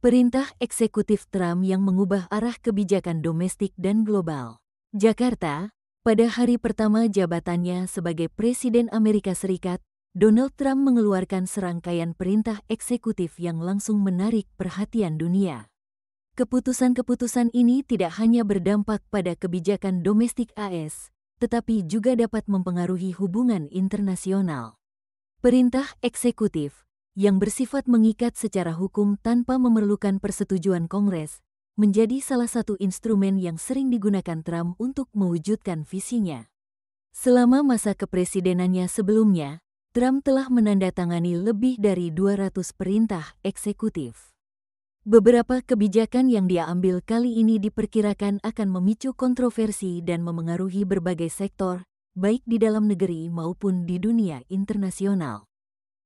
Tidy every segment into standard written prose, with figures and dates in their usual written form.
Perintah eksekutif Trump yang mengubah arah kebijakan domestik dan global. Jakarta, pada hari pertama jabatannya sebagai Presiden Amerika Serikat, Donald Trump mengeluarkan serangkaian perintah eksekutif yang langsung menarik perhatian dunia. Keputusan-keputusan ini tidak hanya berdampak pada kebijakan domestik AS, tetapi juga dapat mempengaruhi hubungan internasional. Perintah eksekutif yang bersifat mengikat secara hukum tanpa memerlukan persetujuan Kongres, menjadi salah satu instrumen yang sering digunakan Trump untuk mewujudkan visinya. Selama masa kepresidenannya sebelumnya, Trump telah menandatangani lebih dari 200 perintah eksekutif. Beberapa kebijakan yang dia ambil kali ini diperkirakan akan memicu kontroversi dan memengaruhi berbagai sektor, baik di dalam negeri maupun di dunia internasional.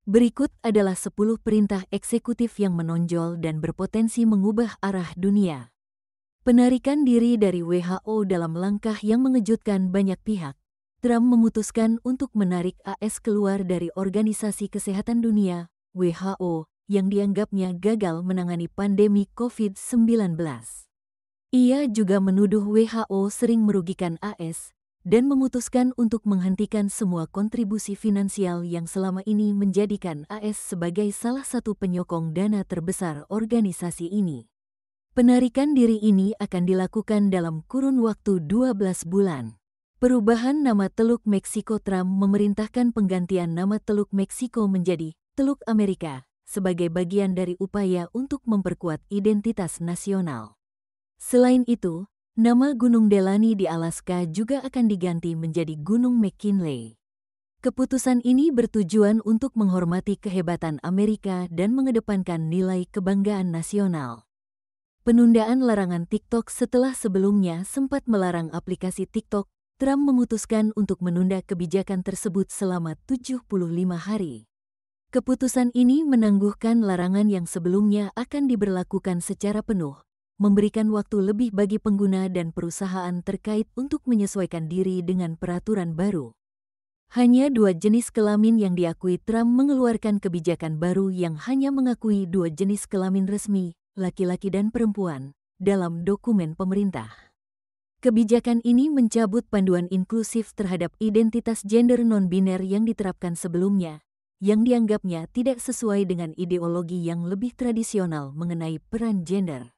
Berikut adalah 10 perintah eksekutif yang menonjol dan berpotensi mengubah arah dunia. Penarikan diri dari WHO dalam langkah yang mengejutkan banyak pihak. Trump memutuskan untuk menarik AS keluar dari Organisasi Kesehatan Dunia, WHO, yang dianggapnya gagal menangani pandemi COVID-19. Ia juga menuduh WHO sering merugikan AS, dan memutuskan untuk menghentikan semua kontribusi finansial yang selama ini menjadikan AS sebagai salah satu penyokong dana terbesar organisasi ini. Penarikan diri ini akan dilakukan dalam kurun waktu 12 bulan. Perubahan nama Teluk Meksiko. Trump memerintahkan penggantian nama Teluk Meksiko menjadi Teluk Amerika sebagai bagian dari upaya untuk memperkuat identitas nasional. Selain itu, nama Gunung Delani di Alaska juga akan diganti menjadi Gunung McKinley. Keputusan ini bertujuan untuk menghormati kehebatan Amerika dan mengedepankan nilai kebanggaan nasional. Penundaan larangan TikTok. Setelah sebelumnya sempat melarang aplikasi TikTok, Trump memutuskan untuk menunda kebijakan tersebut selama 75 hari. Keputusan ini menangguhkan larangan yang sebelumnya akan diberlakukan secara penuh, memberikan waktu lebih bagi pengguna dan perusahaan terkait untuk menyesuaikan diri dengan peraturan baru. Hanya 2 jenis kelamin yang diakui. Trump mengeluarkan kebijakan baru yang hanya mengakui 2 jenis kelamin resmi, laki-laki dan perempuan, dalam dokumen pemerintah. Kebijakan ini mencabut panduan inklusif terhadap identitas gender non-biner yang diterapkan sebelumnya, yang dianggapnya tidak sesuai dengan ideologi yang lebih tradisional mengenai peran gender.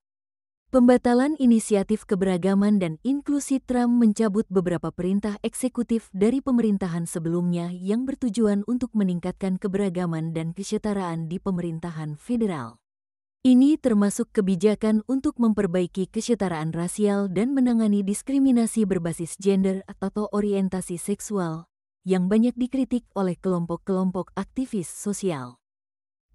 Pembatalan inisiatif keberagaman dan inklusi. Trump mencabut beberapa perintah eksekutif dari pemerintahan sebelumnya yang bertujuan untuk meningkatkan keberagaman dan kesetaraan di pemerintahan federal. Ini termasuk kebijakan untuk memperbaiki kesetaraan rasial dan menangani diskriminasi berbasis gender atau orientasi seksual, yang banyak dikritik oleh kelompok-kelompok aktivis sosial.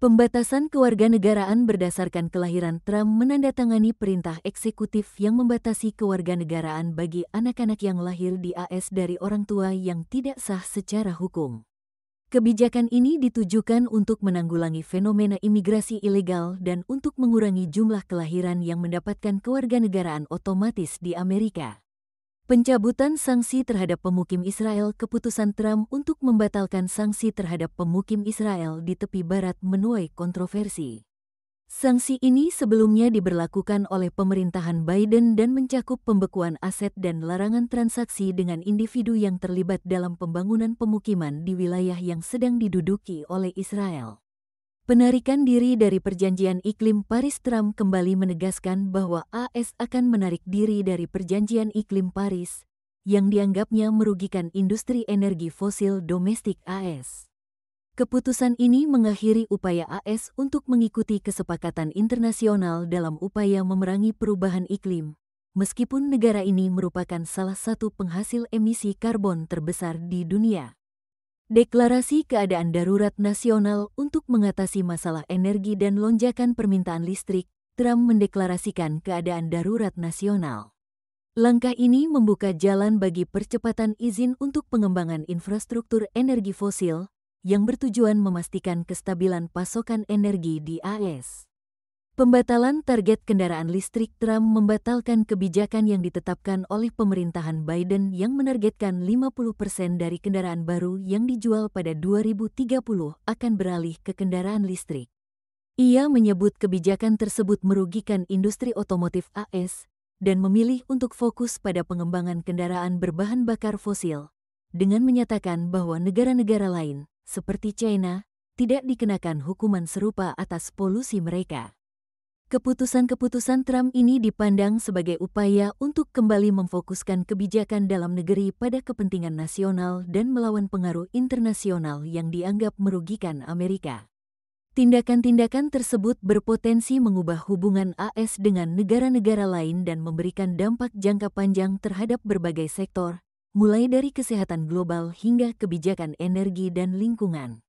Pembatasan kewarganegaraan berdasarkan kelahiran. Trump menandatangani perintah eksekutif yang membatasi kewarganegaraan bagi anak-anak yang lahir di AS dari orang tua yang tidak sah secara hukum. Kebijakan ini ditujukan untuk menanggulangi fenomena imigrasi ilegal dan untuk mengurangi jumlah kelahiran yang mendapatkan kewarganegaraan otomatis di Amerika. Pencabutan sanksi terhadap pemukim Israel. Keputusan Trump untuk membatalkan sanksi terhadap pemukim Israel di tepi barat menuai kontroversi. Sanksi ini sebelumnya diberlakukan oleh pemerintahan Biden dan mencakup pembekuan aset dan larangan transaksi dengan individu yang terlibat dalam pembangunan pemukiman di wilayah yang sedang diduduki oleh Israel. Penarikan diri dari Perjanjian Iklim Paris. Trump kembali menegaskan bahwa AS akan menarik diri dari Perjanjian Iklim Paris, yang dianggapnya merugikan industri energi fosil domestik AS. Keputusan ini mengakhiri upaya AS untuk mengikuti kesepakatan internasional dalam upaya memerangi perubahan iklim, meskipun negara ini merupakan salah satu penghasil emisi karbon terbesar di dunia. Deklarasi keadaan darurat nasional untuk mengatasi masalah energi dan lonjakan permintaan listrik. Trump mendeklarasikan keadaan darurat nasional. Langkah ini membuka jalan bagi percepatan izin untuk pengembangan infrastruktur energi fosil, yang bertujuan memastikan kestabilan pasokan energi di AS. Pembatalan target kendaraan listrik. Trump membatalkan kebijakan yang ditetapkan oleh pemerintahan Biden yang menargetkan 50% dari kendaraan baru yang dijual pada 2030 akan beralih ke kendaraan listrik. Ia menyebut kebijakan tersebut merugikan industri otomotif AS dan memilih untuk fokus pada pengembangan kendaraan berbahan bakar fosil, dengan menyatakan bahwa negara-negara lain, seperti China, tidak dikenakan hukuman serupa atas polusi mereka. Keputusan-keputusan Trump ini dipandang sebagai upaya untuk kembali memfokuskan kebijakan dalam negeri pada kepentingan nasional dan melawan pengaruh internasional yang dianggap merugikan Amerika. Tindakan-tindakan tersebut berpotensi mengubah hubungan AS dengan negara-negara lain dan memberikan dampak jangka panjang terhadap berbagai sektor, mulai dari kesehatan global hingga kebijakan energi dan lingkungan.